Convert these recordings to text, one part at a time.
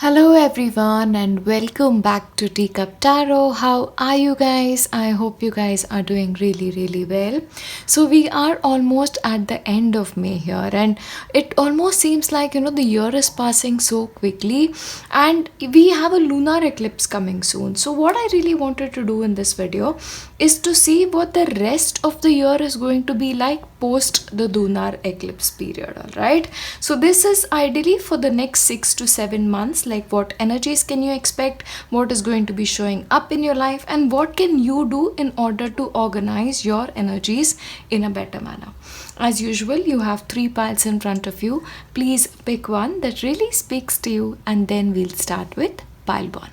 Hello everyone and welcome back to Teacup Tarot. How are you guys? I hope you guys are doing really well. So we are almost at the end of May here, and it almost seems like the year is passing so quickly, and we have a lunar eclipse coming soon. So what I really wanted to do in this video is to see what the rest of the year is going to be like post the lunar eclipse period. All right, so this is ideally for the next 6 to 7 months, like what energies can you expect, what is going to be showing up in your life, and what can you do in order to organize your energies in a better manner. As usual, you have 3 piles in front of you. Please pick one that really speaks to you, and then we'll start with pile 1.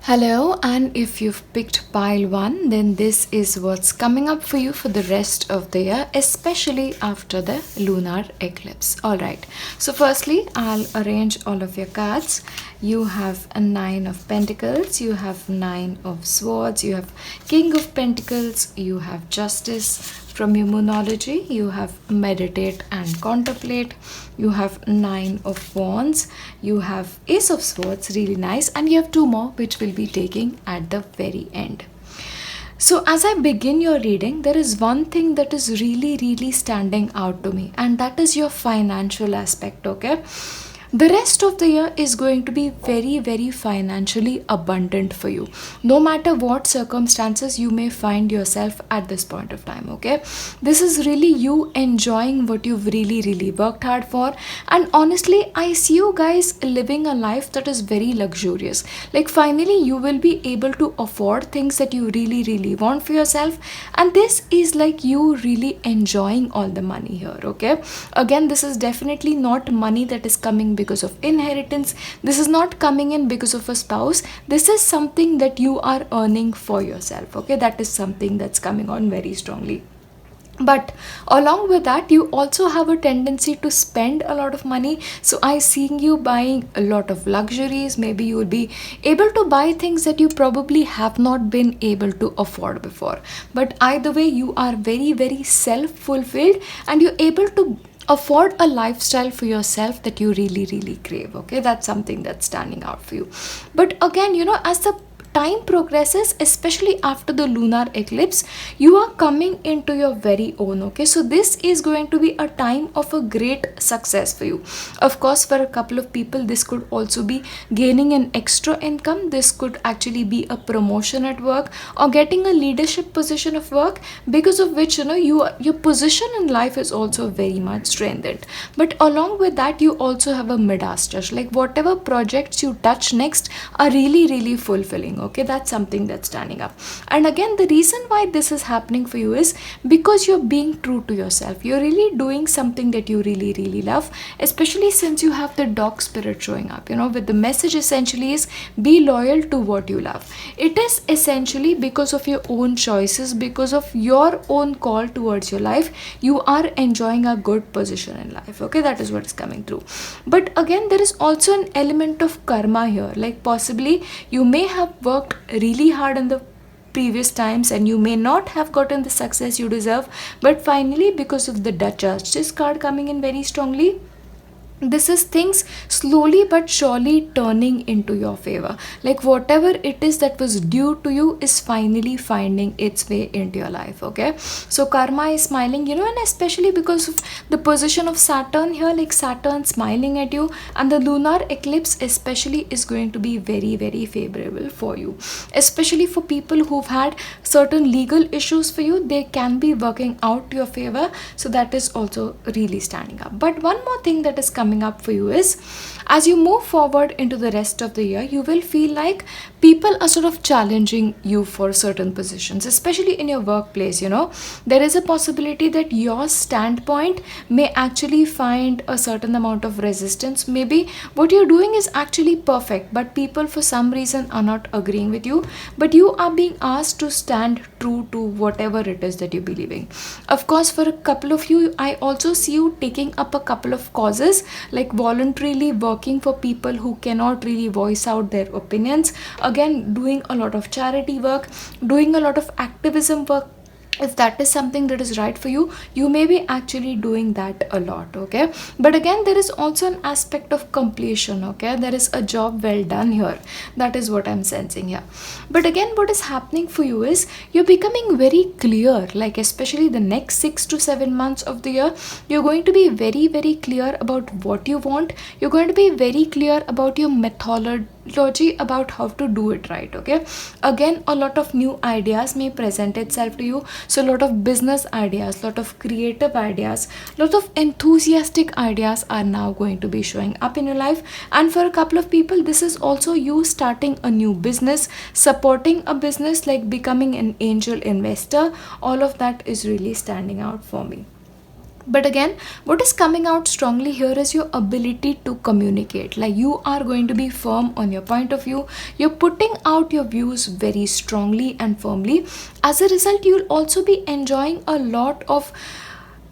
Hello, and if you've picked pile 1, then this is what's coming up for you for the rest of the year, especially after the lunar eclipse. Alright, so firstly, I'll arrange all of your cards. You have a 9 of Pentacles, you have 9 of Swords, you have King of Pentacles, you have Justice. From your moonology, you have Meditate and Contemplate, you have 9 of Wands, you have Ace of Swords, really nice, and you have 2 more which we'll be taking at the very end. So as I begin your reading, there is one thing that is really standing out to me, and that is your financial aspect. Okay, the rest of the year is going to be very financially abundant for you, no matter what circumstances you may find yourself at this point of time. Okay, this is really you enjoying what you've really worked hard for, and honestly I see you guys living a life that is very luxurious. Like finally you will be able to afford things that you really want for yourself, and this is like you really enjoying all the money here. Okay, again, this is definitely not money that is coming because of inheritance. This is not coming in because of a spouse. This is something that you are earning for yourself. Okay, that is something that's coming on very strongly. But along with that, you also have a tendency to spend a lot of money. So I see you buying a lot of luxuries. Maybe you will be able to buy things that you probably have not been able to afford before. But either way, you are very self-fulfilled, and you're able to afford a lifestyle for yourself that you really crave. Okay, that's something that's standing out for you. But again, as the time progresses, especially after the lunar eclipse, you are coming into your very own. Okay, so this is going to be a time of a great success for you. Of course, for a couple of people, this could also be gaining an extra income. This could actually be a promotion at work, or getting a leadership position of work, because of which your position in life is also very much strengthened. But along with that, you also have a midas touch, like whatever projects you touch next are really fulfilling. Okay, that's something that's standing up. And again, the reason why this is happening for you is because you're being true to yourself. You're really doing something that you really love, especially since you have the dog spirit showing up, with the message essentially is be loyal to what you love. It is essentially because of your own choices, because of your own call towards your life, you are enjoying a good position in life. Okay, that is what is coming through. But again, there is also an element of karma here, like possibly you may have worked really hard in the previous times and you may not have gotten the success you deserve, but finally, because of the Justice card coming in very strongly, this is things slowly but surely turning into your favor. Like whatever it is that was due to you is finally finding its way into your life. Okay, so karma is smiling, and especially because of the position of Saturn here, like Saturn smiling at you, and the lunar eclipse especially is going to be very favorable for you, especially for people who've had certain legal issues for you. They can be working out to your favor, so that is also really standing up. But one more thing that is coming up for you is, as you move forward into the rest of the year, you will feel like people are sort of challenging you for certain positions, especially in your workplace. There is a possibility that your standpoint may actually find a certain amount of resistance. Maybe what you're doing is actually perfect, but people for some reason are not agreeing with you, but you are being asked to stand true to whatever it is that you believe in. Of course, for a couple of you, I also see you taking up a couple of causes, like voluntarily working for people who cannot really voice out their opinions. Again, doing a lot of charity work, doing a lot of activism work, if that is something that is right for you, you may be actually doing that a lot. Okay, but again there is also an aspect of completion. Okay, there is a job well done here, that is what I'm sensing here. But again what is happening for you is you're becoming very clear, like especially the next 6 to 7 months of the year, you're going to be very very clear about what you want. You're going to be very clear about your methodology about how to do it right. Okay, again a lot of new ideas may present itself to you. So a lot of business ideas, lot of creative ideas, lot of enthusiastic ideas are now going to be showing up in your life. And for a couple of people this is also you starting a new business, supporting a business, like becoming an angel investor. All of that is really standing out for me. But again what is coming out strongly here is your ability to communicate. Like you are going to be firm on your point of view, you're putting out your views very strongly and firmly. As a result you'll also be enjoying a lot of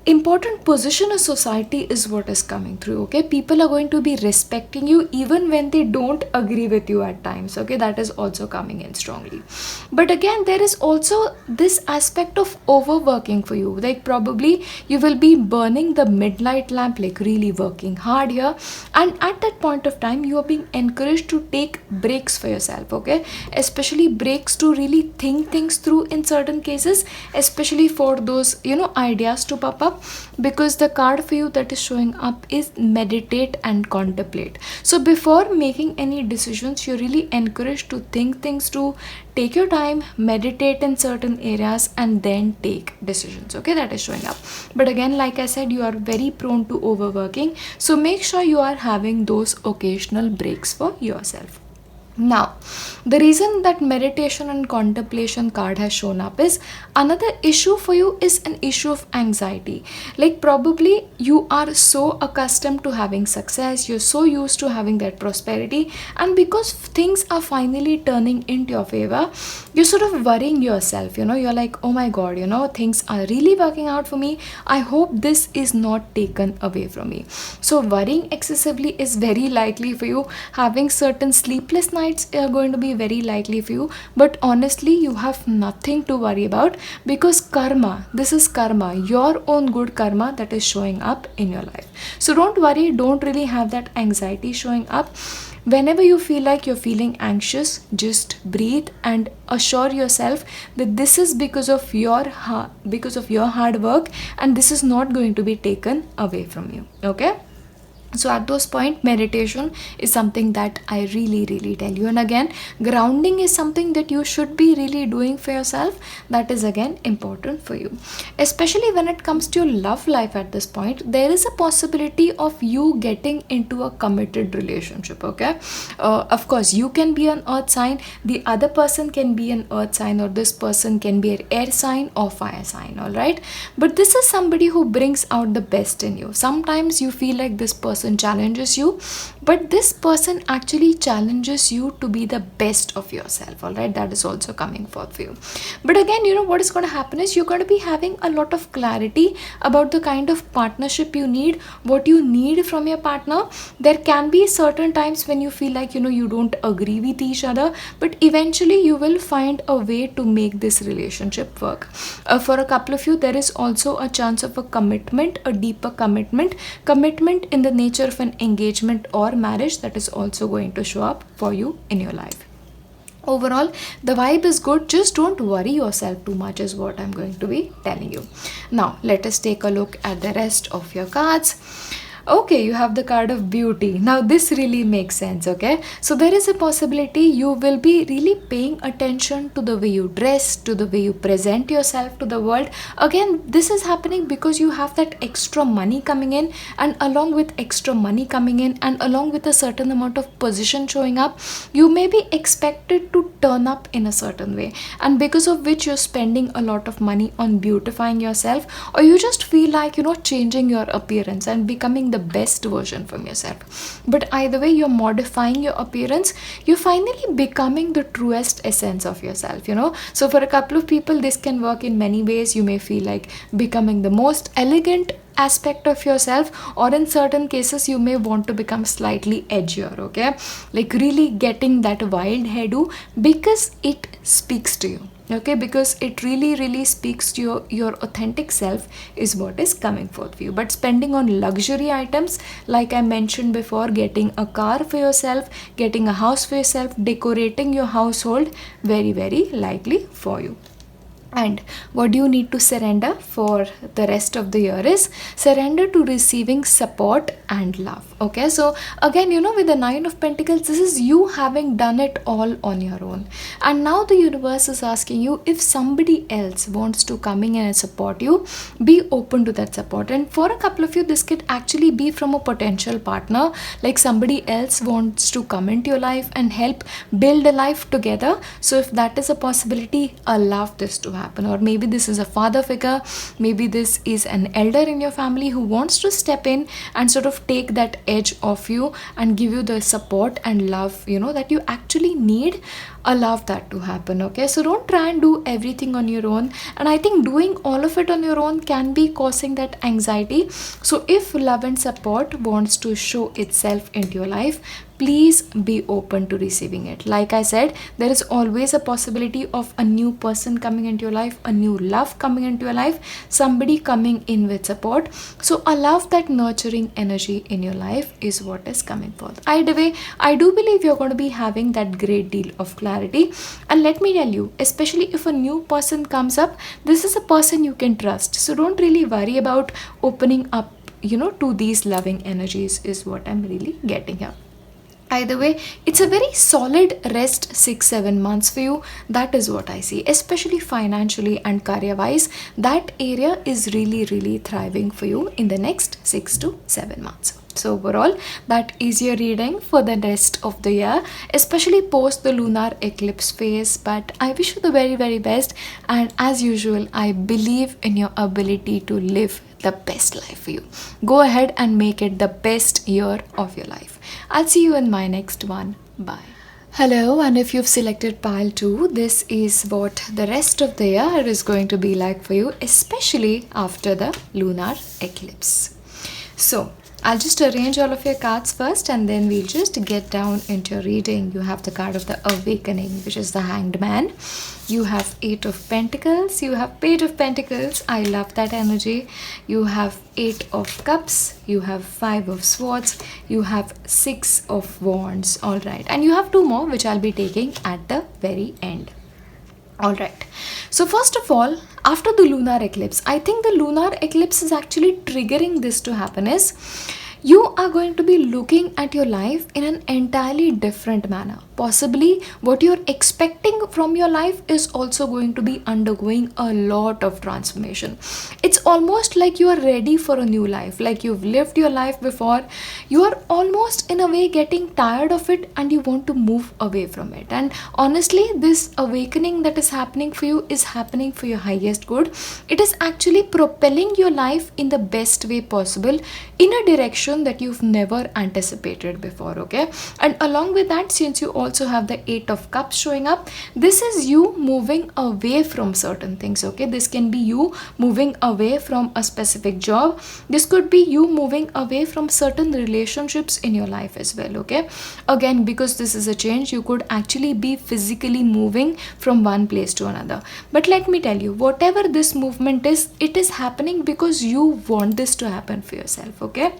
important position in society is what is coming through. Okay, people are going to be respecting you even when they don't agree with you at times. Okay, that is also coming in strongly. But again there is also this aspect of overworking for you. Like probably you will be burning the midnight lamp, like really working hard here, and at that point of time you are being encouraged to take breaks for yourself. Okay, especially breaks to really think things through in certain cases, especially for those ideas to pop up. Because the card for you that is showing up is meditate and contemplate. So before making any decisions you're really encouraged to think things through, take your time, meditate in certain areas, and then take decisions. Okay, that is showing up. But again like I said, you are very prone to overworking, so make sure you are having those occasional breaks for yourself. Now, the reason that meditation and contemplation card has shown up is another issue for you is an issue of anxiety. Like probably you are so accustomed to having success, you're so used to having that prosperity, and because things are finally turning into your favor, you're sort of worrying yourself. You're like, oh my god, things are really working out for me. I hope this is not taken away from me. So worrying excessively is very likely for you. Having certain sleepless nights are going to be very likely for you. But honestly you have nothing to worry about, because karma, this is karma, your own good karma that is showing up in your life. So don't worry, don't really have that anxiety showing up. Whenever you feel like you're feeling anxious, just breathe and assure yourself that this is because of your hard work, and this is not going to be taken away from you. Okay, so at those point meditation is something that I really really tell you. And again grounding is something that you should be really doing for yourself. That is again important for you, especially when it comes to your love life. At this point there is a possibility of you getting into a committed relationship. Okay, of course you can be an earth sign, the other person can be an earth sign, or this person can be an air sign or fire sign. All right, but this is somebody who brings out the best in you. Sometimes you feel like this person challenges you, but this person actually challenges you to be the best of yourself. All right, that is also coming forth for you. But again what is going to happen is you're going to be having a lot of clarity about the kind of partnership you need, what you need from your partner. There can be certain times when you feel like you don't agree with each other, but eventually you will find a way to make this relationship work. For a couple of you there is also a chance of a commitment, a deeper commitment in the nature of an engagement or marriage, that is also going to show up for you in your life. Overall the vibe is good, just don't worry yourself too much is what I'm going to be telling you. Now let us take a look at the rest of your cards. Okay, you have the card of beauty. Now this really makes sense. Okay, so there is a possibility you will be really paying attention to the way you dress, to the way you present yourself to the world. Again this is happening because you have that extra money coming in, and along with extra money coming in and along with a certain amount of position showing up, you may be expected to turn up in a certain way, and because of which you're spending a lot of money on beautifying yourself, or you just feel like changing your appearance and becoming the best version from yourself. But either way you're modifying your appearance, you're finally becoming the truest essence of yourself. So for a couple of people this can work in many ways. You may feel like becoming the most elegant aspect of yourself, or in certain cases you may want to become slightly edgier. Okay, like really getting that wild hairdo because it speaks to you. okay, because it really speaks to your authentic self is what is coming forth for you. But spending on luxury items, like I mentioned before, getting a car for yourself, getting a house for yourself, decorating your household, very likely for you. And what do you need to surrender for the rest of the year is surrender to receiving support and love. Okay, so again, with the Nine of Pentacles, this is you having done it all on your own, and now the universe is asking you, if somebody else wants to come in and support you, be open to that support. And for a couple of you, this could actually be from a potential partner, like somebody else wants to come into your life and help build a life together. So if that is a possibility, allow this to happen. Or maybe this is a father figure, maybe this is an elder in your family who wants to step in and sort of take that edge off you and give you the support and love that you actually need. Allow that to happen. Okay, so don't try and do everything on your own, and I think doing all of it on your own can be causing that anxiety. So if love and support wants to show itself into your life, please be open to receiving it. Like I said, there is always a possibility of a new person coming into your life, a new love coming into your life, somebody coming in with support. So allow that nurturing energy in your life is what is coming forth. Either way, I do believe you're going to be having that great deal of clarity. And let me tell you, especially if a new person comes up, this is a person you can trust. So don't really worry about opening up to these loving energies is what I'm really getting here. Either way, it's a very solid rest 6-7 months for you. That is what I see, especially financially and career wise. That area is really thriving for you in the next 6 to 7 months. So overall, that is your reading for the rest of the year, especially post the lunar eclipse phase. But I wish you the very best, and as usual, I believe in your ability to live the best life for you. Go ahead and make it the best year of your life. I'll see you in my next one. Bye. Hello, and if you've selected pile 2, this is what the rest of the year is going to be like for you, especially after the lunar eclipse. So I'll just arrange all of your cards first, and then we'll just get down into your reading. You have the card of the Awakening, which is the Hanged Man. You have 8 of Pentacles. You have Page of Pentacles. I love that energy. You have 8 of Cups. You have 5 of Swords. You have 6 of Wands. All right. And you have 2 more, which I'll be taking at the very end. Alright, so first of all, after the lunar eclipse, I think the lunar eclipse is actually triggering this to happen is you are going to be looking at your life in an entirely different manner. Possibly what you're expecting from your life is also going to be undergoing a lot of transformation. It's almost like you are ready for a new life, like you've lived your life before. You are almost in a way getting tired of it and you want to move away from it. And honestly, this awakening that is happening for you is happening for your highest good. It is actually propelling your life in the best way possible in a direction that you've never anticipated before. Okay, and along with that, since you also have the 8 of Cups showing up, this is you moving away from certain things. Okay, this can be you moving away from a specific job. This could be you moving away from certain relationships in your life as well. Okay, again, because this is a change, you could actually be physically moving from one place to another. But let me tell you, whatever this movement is, it is happening because you want this to happen for yourself. Okay,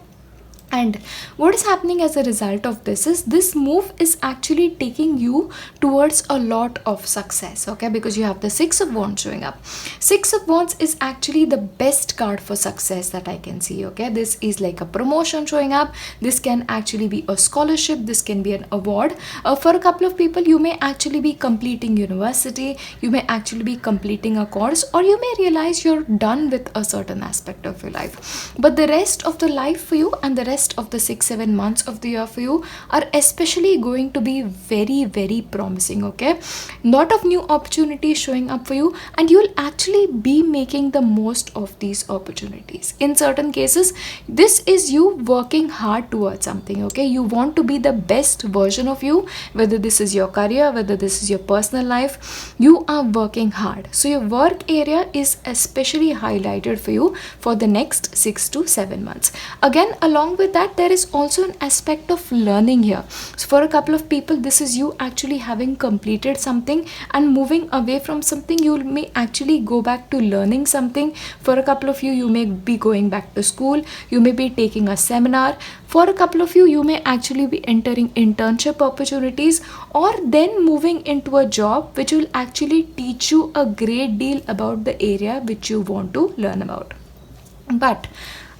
and what is happening as a result of this is this move is actually taking you towards a lot of success. Okay, because you have the 6 of Wands showing up. 6 of Wands is actually the best card for success that I can see. Okay, this is like a promotion showing up. This can actually be a scholarship. This can be an award. For a couple of people, you may actually be completing university. You may actually be completing a course, or you may realize you're done with a certain aspect of your life. But the rest of the life for you and the rest of the 6-7 months of the year for you are especially going to be very promising. Okay, lot of new opportunities showing up for you, and you'll actually be making the most of these opportunities. In certain cases, this is you working hard towards something. Okay, you want to be the best version of you, whether this is your career, whether this is your personal life, you are working hard. So your work area is especially highlighted for you for the next 6 to 7 months. Again, along with with that, there is also an aspect of learning here. So for a couple of people, this is you actually having completed something and moving away from something. You may actually go back to learning something. For a couple of you, you may be going back to school, you may be taking a seminar. For a couple of you, you may actually be entering internship opportunities, or then moving into a job which will actually teach you a great deal about the area which you want to learn about. But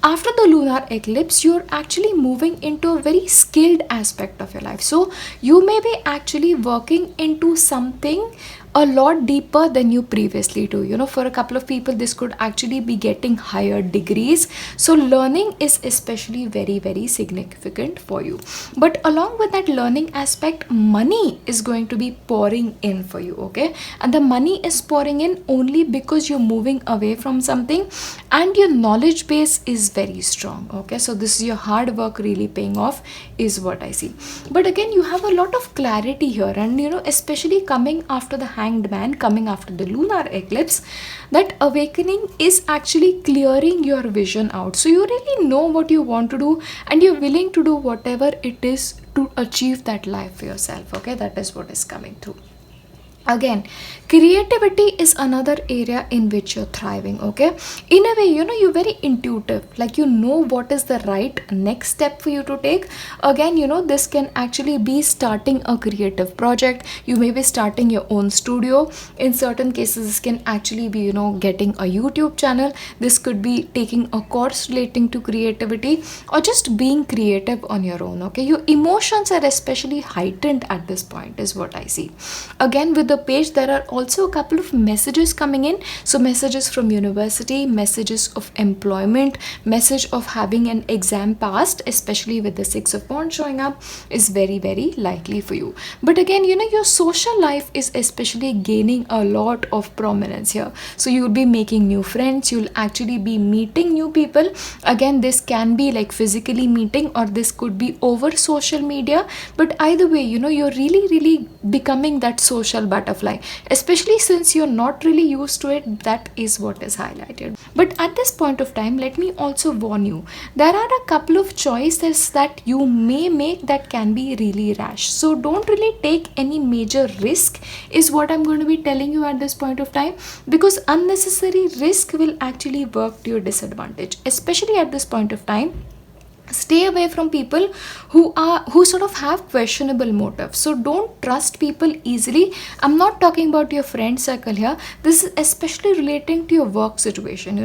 after the lunar eclipse, you're actually moving into a very skilled aspect of your life. So you may be actually working into something a lot deeper than you previously do. For a couple of people, this could actually be getting higher degrees. So learning is especially very, very significant for you. But along with that learning aspect, money is going to be pouring in for you, okay? And the money is pouring in only because you're moving away from something and your knowledge base is very strong, okay? So this is your hard work really paying off, is what I see. But again, you have a lot of clarity here, and especially coming after the Hanged Man, coming after the lunar eclipse, that awakening is actually clearing your vision out. So you really know what you want to do, and you're willing to do whatever it is to achieve that life for yourself, okay? That is what is coming through. Again, creativity is another area in which you're thriving, okay? In a way, you're very intuitive, like what is the right next step for you to take. Again, this can actually be starting a creative project. You may be starting your own studio. In certain cases, this can actually be getting a YouTube channel. This could be taking a course relating to creativity, or just being creative on your own, okay? Your emotions are especially heightened at this point, is what I see. Again, with the page, there are also a couple of messages coming in. So messages from university, messages of employment, message of having an exam passed, especially with the 6 of Wands showing up, is very, very likely for you. But again, your social life is especially gaining a lot of prominence here. So you'll be making new friends, you'll actually be meeting new people. Again, this can be like physically meeting, or this could be over social media. But either way, you're really, really becoming that social butterfly, especially since you're not really used to it. That is what is highlighted. But at this point of time, let me also warn you, there are a couple of choices that you may make that can be really rash. So don't really take any major risk, is what I'm going to be telling you at this point of time, because unnecessary risk will actually work to your disadvantage, especially at this point of time. Stay away from people who sort of have questionable motives. So don't trust people easily. I'm not talking about your friend circle here. This is especially relating to your work situation.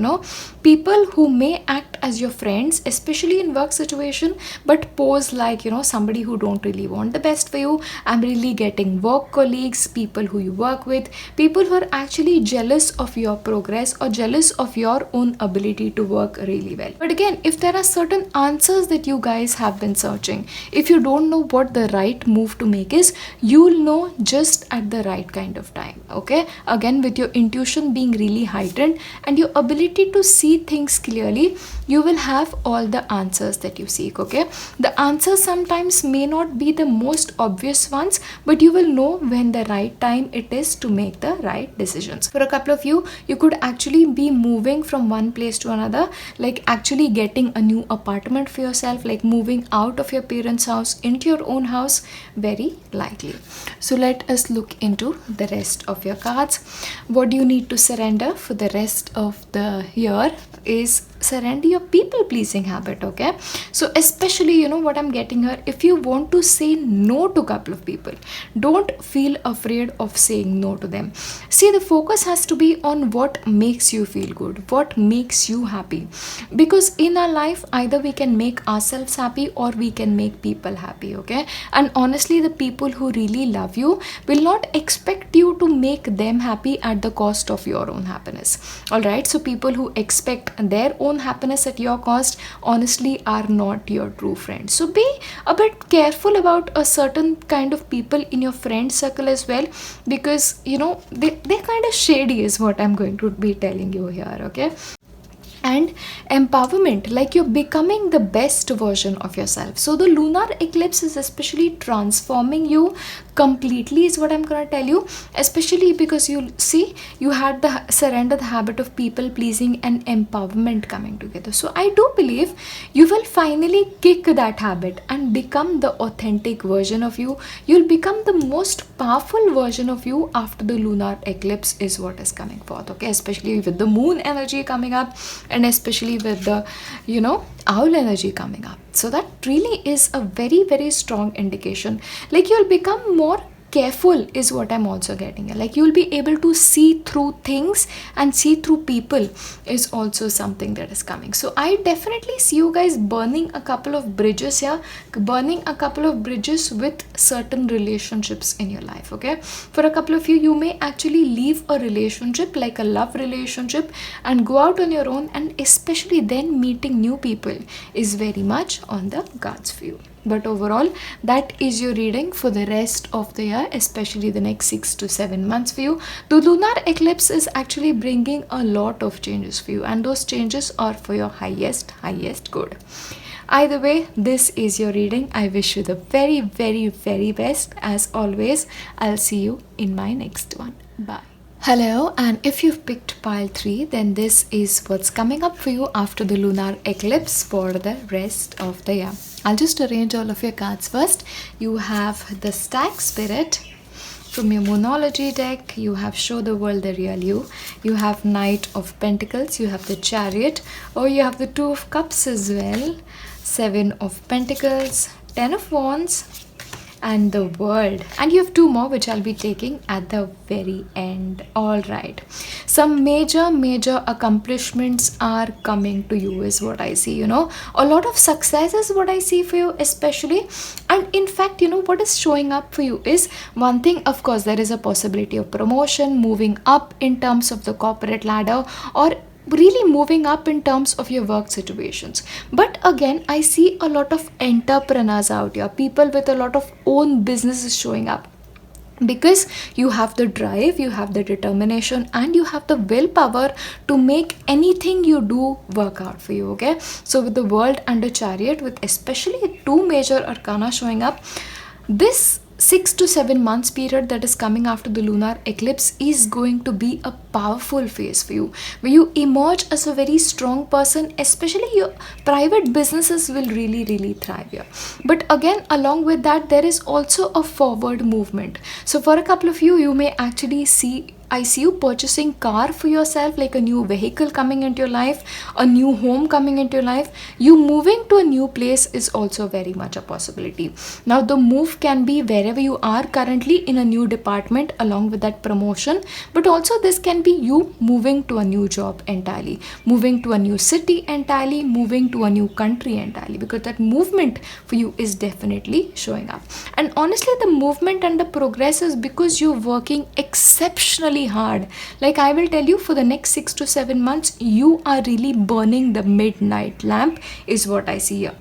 People who may act as your friends, especially in work situation, but pose like somebody who don't really want the best for you. I'm really getting work colleagues, people who you work with, people who are actually jealous of your progress or jealous of your own ability to work really well. But again, if there are certain answers that you guys have been searching, if you don't know what the right move to make is, you'll know just at the right kind of time, okay? Again, with your intuition being really heightened and your ability to see things clearly, you will have all the answers that you seek, okay? The answers sometimes may not be the most obvious ones, but you will know when the right time it is to make the right decisions. For a couple of you, you could actually be moving from one place to another, like actually getting a new apartment for yourself, like moving out of your parents' house into your own house, very likely. So let us look into the rest of your cards. What do you need to surrender for the rest of the year is surrender your people pleasing habit, okay? So especially what I'm getting here, if you want to say no to a couple of people, don't feel afraid of saying no to them. See, the focus has to be on what makes you feel good, what makes you happy, because in our life either we can make ourselves happy or we can make people happy, okay? And honestly, the people who really love you will not expect you to make them happy at the cost of your own happiness. All right, so people who expect their own happiness at your cost honestly are not your true friends. So be a bit careful about a certain kind of people in your friend circle as well, because they're kind of shady, is what I'm going to be telling you here, okay? and empowerment, like you're becoming the best version of yourself. So the lunar eclipse is especially transforming you completely, is what I'm going to tell you, especially because you see you had the surrender the habit of people pleasing and empowerment coming together. So I do believe you will finally kick that habit and become the authentic version of you. You'll become the most powerful version of you after the lunar eclipse is what is coming forth, okay, especially with the moon energy coming up, and especially with the owl energy coming up. So that really is a very, very strong indication, like you'll become more careful, is what I'm also getting at. Like you'll be able to see through things and see through people is also something that is coming. So I definitely see you guys burning a couple of bridges here, burning a couple of bridges with certain relationships in your life, okay. For a couple of you may actually leave a relationship, like a love relationship, and go out on your own, and especially then meeting new people is very much on the cards for you. But overall, that is your reading for the rest of the year, especially the next 6 to 7 months for you. The lunar eclipse is actually bringing a lot of changes for you, and those changes are for your highest good. Either way, this is your reading. I wish you the very, very, very best. As always, I'll see you in my next one. Bye. Hello, and if you've picked pile 3, then this is what's coming up for you after the lunar eclipse for the rest of the year. I'll just arrange all of your cards first. You have the Stag Spirit from your Moonology deck. You have Show the World the Real You. You have Knight of Pentacles. You have the Chariot. Or you have the Two of Cups as well. 7 of Pentacles. 10 of Wands. And the World, and you have 2 more which I'll be taking at the very end. All right, some major accomplishments are coming to you is what I see. A lot of success is what I see for you, especially. And in fact, what is showing up for you is one thing. Of course, there is a possibility of promotion, moving up in terms of the corporate ladder, or really moving up in terms of your work situations. But again, I see a lot of entrepreneurs out here, people with a lot of own businesses showing up, because you have the drive, you have the determination, and you have the willpower to make anything you do work out for you, okay. So with the World and the Chariot, with especially 2 major arcana showing up, this 6 to 7 months period that is coming after the lunar eclipse is going to be a powerful phase for you, where you emerge as a very strong person, especially your private businesses will really thrive here. But again, along with that, there is also a forward movement. So for a couple of you may actually I see you purchasing car for yourself, like a new vehicle coming into your life, a new home coming into your life. You moving to a new place is also very much a possibility. Now the move can be wherever you are currently in a new department along with that promotion, but also this can be you moving to a new job entirely, moving to a new city entirely, moving to a new country entirely, because that movement for you is definitely showing up. And honestly, the movement and the progress is because you're working exceptionally hard. Like I will tell you, for the next 6 to 7 months, you are really burning the midnight lamp is what I see here.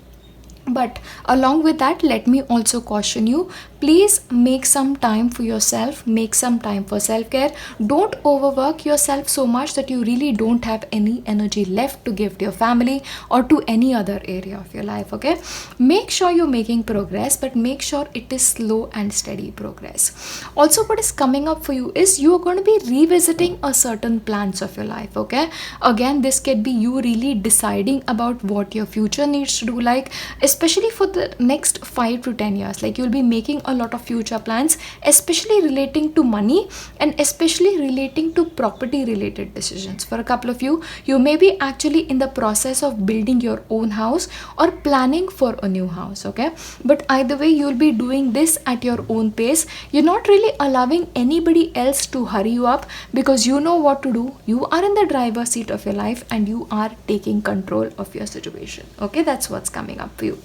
But along with that, let me also caution you, please make some time for yourself, make some time for self-care. Don't overwork yourself so much that you really don't have any energy left to give to your family or to any other area of your life, okay. Make sure you're making progress, but make sure it is slow and steady progress. Also, what is coming up for you is you are going to be revisiting a certain plans of your life, okay. Again, this could be you really deciding about what your future needs to do, like especially for the next 5 to 10 years. Like you'll be making a lot of future plans, especially relating to money and especially relating to property related decisions. For a couple of you may be actually in the process of building your own house or planning for a new house, okay. But either way, you'll be doing this at your own pace. You're not really allowing anybody else to hurry you up, because you know what to do. You are in the driver's seat of your life and you are taking control of your situation, okay. That's what's coming up for you.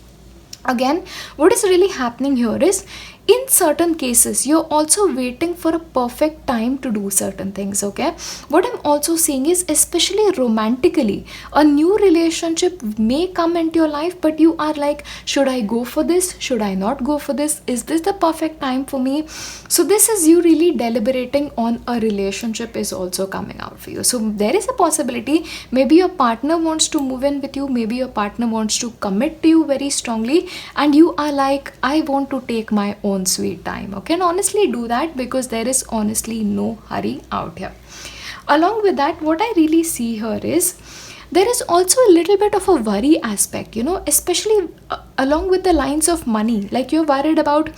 Again, what is really happening here is in certain cases you're also waiting for a perfect time to do certain things. Okay, what I'm also seeing is, especially romantically, a new relationship may come into your life, but you are like, should I go for this, should I not go for this, is this the perfect time for me? So this is you really deliberating on a relationship is also coming out for you. So there is a possibility, maybe your partner wants to move in with you, maybe your partner wants to commit to you very strongly, and you are like, I want to take my own sweet time. Okay, and honestly do that, because there is honestly no hurry out here. Along with that, what I really see here is, there is also a little bit of a worry aspect, especially along with the lines of money. Like, you're worried about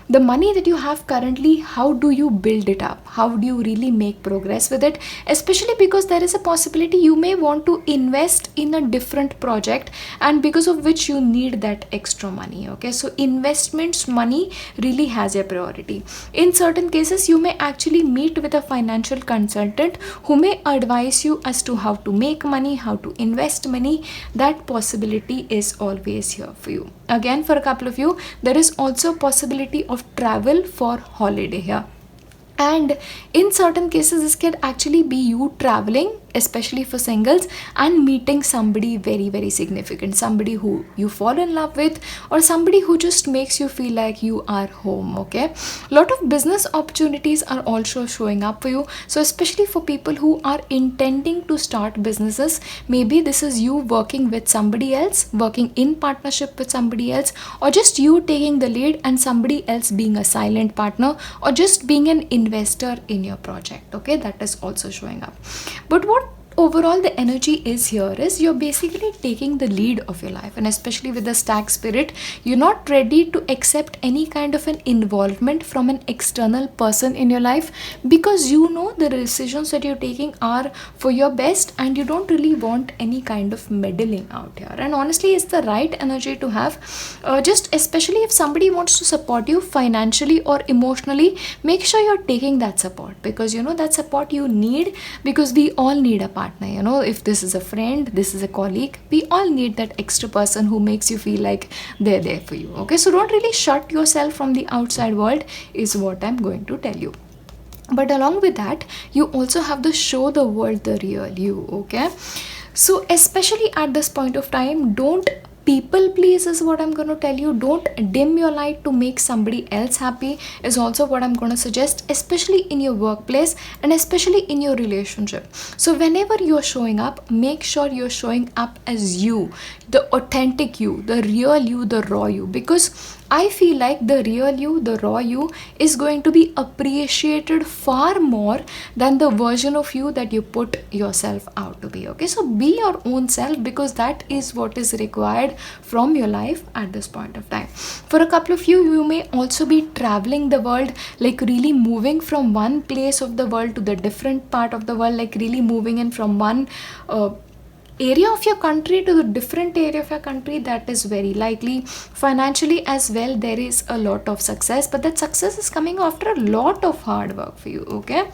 the money that you have currently, how do you build it up, how do you really make progress with it, especially because there is a possibility you may want to invest in a different project, and because of which you need that extra money. Okay, so investments money really has a priority. In certain cases, you may actually meet with a financial consultant who may advise you as to how to make money, how to invest money. That possibility is always here for you. Again, for a couple of you, there is also possibility of travel for holiday here. And in certain cases, this can actually be you traveling, especially for singles, and meeting somebody very, very significant, somebody who you fall in love with, or somebody who just makes you feel like you are home. Okay, a lot of business opportunities are also showing up for you. So especially for people who are intending to start businesses, maybe this is you working with somebody else, working in partnership with somebody else, or just you taking the lead and somebody else being a silent partner, or just being an investor in your project. Okay, that is also showing up. But what overall the energy is here is, you're basically taking the lead of your life, and especially with the stag spirit, you're not ready to accept any kind of an involvement from an external person in your life, because you know the decisions that you're taking are for your best, and you don't really want any kind of meddling out here. And honestly, it's the right energy to have. Just especially if somebody wants to support you financially or emotionally, make sure you're taking that support, because that support you need, because we all need a partner. If this is a friend, this is a colleague, we all need that extra person who makes you feel like they're there for you. Okay, so don't really shut yourself from the outside world, is what I'm going to tell you. But along with that, you also have to show the world the real you. Okay, so especially at this point of time, don't people please, is what I'm going to tell you. Don't dim your light to make somebody else happy, is also what I'm going to suggest, especially in your workplace and especially in your relationship. So whenever you're showing up, make sure you're showing up as you, the authentic you, the real you, the raw you, because I feel like the real you, the raw you, is going to be appreciated far more than the version of you that you put yourself out to be. Okay, so be your own self, because that is what is required from your life at this point of time. For a couple of you, you may also be traveling the world, like really moving from one place of the world to the different part of the world, like really moving in from one area of your country to the different area of your country. That is very likely. Financially as well, there is a lot of success, but that success is coming after a lot of hard work for you. Okay,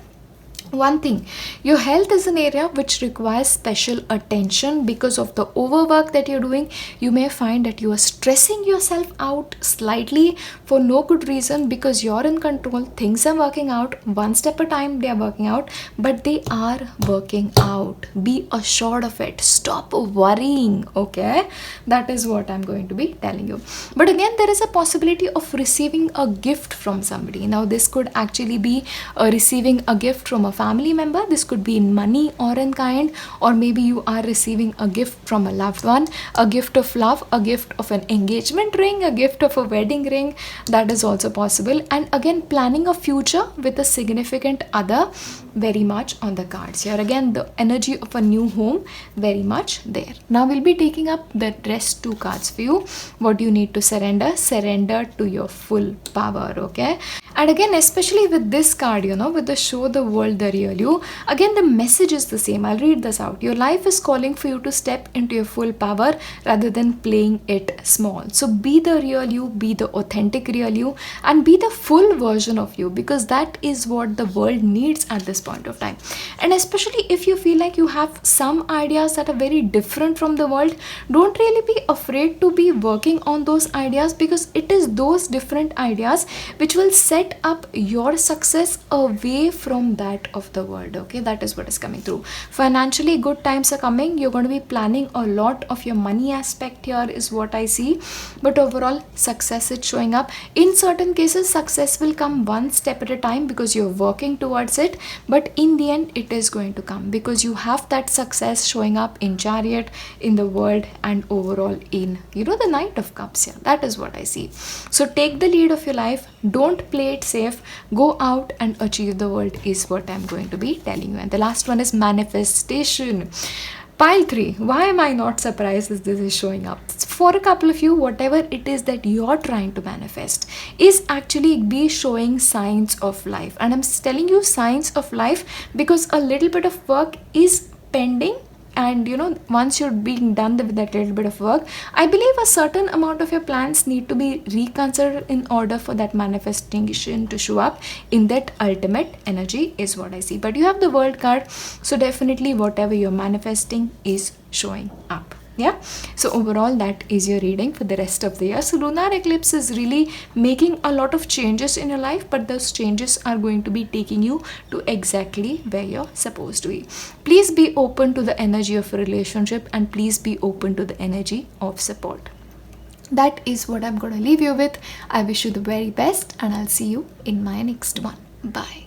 one thing, your health is an area which requires special attention because of the overwork that you're doing. You may find that you are stressing yourself out slightly for no good reason, because you're in control. Things are working out one step at a time, they are working out, but they are working out. Be assured of it. Stop worrying. Okay, that is what I'm going to be telling you. But again, there is a possibility of receiving a gift from somebody. Now this could actually be receiving a gift from a family member. This could be in money or in kind, or maybe you are receiving a gift from a loved one, a gift of love, a gift of an engagement ring, a gift of a wedding ring. That is also possible. And again, planning a future with a significant other, very much on the cards here. Again, the energy of a new home, very much there. Now we'll be taking up the rest two cards for you. What you need to surrender to your full power. Okay, And again, especially with this card, with the show the world the real you, again the message is the same. I'll read this out. Your life is calling for you to step into your full power rather than playing it small. So be the real you, be the authentic real you, and be the full version of you, because that is what the world needs at this point of time. And especially if you feel like you have some ideas that are very different from the world, don't really be afraid to be working on those ideas, because it is those different ideas which will set up your success away from that of the world. Okay, that is what is coming through. Financially, good times are coming. You're going to be planning a lot of your money aspect here, is what I see. But overall, success is showing up. In certain cases, success will come one step at a time because you're working towards it, but in the end it is going to come because you have that success showing up in Chariot, in the world, and overall in the Knight of Cups here. That is what I see. So take the lead of your life. Don't play it safe. Go out and achieve the world is what I'm going to be telling you. And the last one is manifestation. Pile 3. Why am I not surprised as this is showing up? For a couple of you, whatever it is that you're trying to manifest is actually be showing signs of life. And I'm telling you signs of life because a little bit of work is pending. And once you're being done with that little bit of work, I believe a certain amount of your plans need to be reconsidered in order for that manifestation to show up in that ultimate energy, is what I see. But you have the World card, so definitely whatever you're manifesting is showing up. Yeah, so overall that is your reading for the rest of the year. So lunar eclipse is really making a lot of changes in your life, but those changes are going to be taking you to exactly where you're supposed to be. Please be open to the energy of a relationship, and please be open to the energy of support. That is what I'm going to leave you with. I wish you the very best, and I'll see you in my next one. Bye.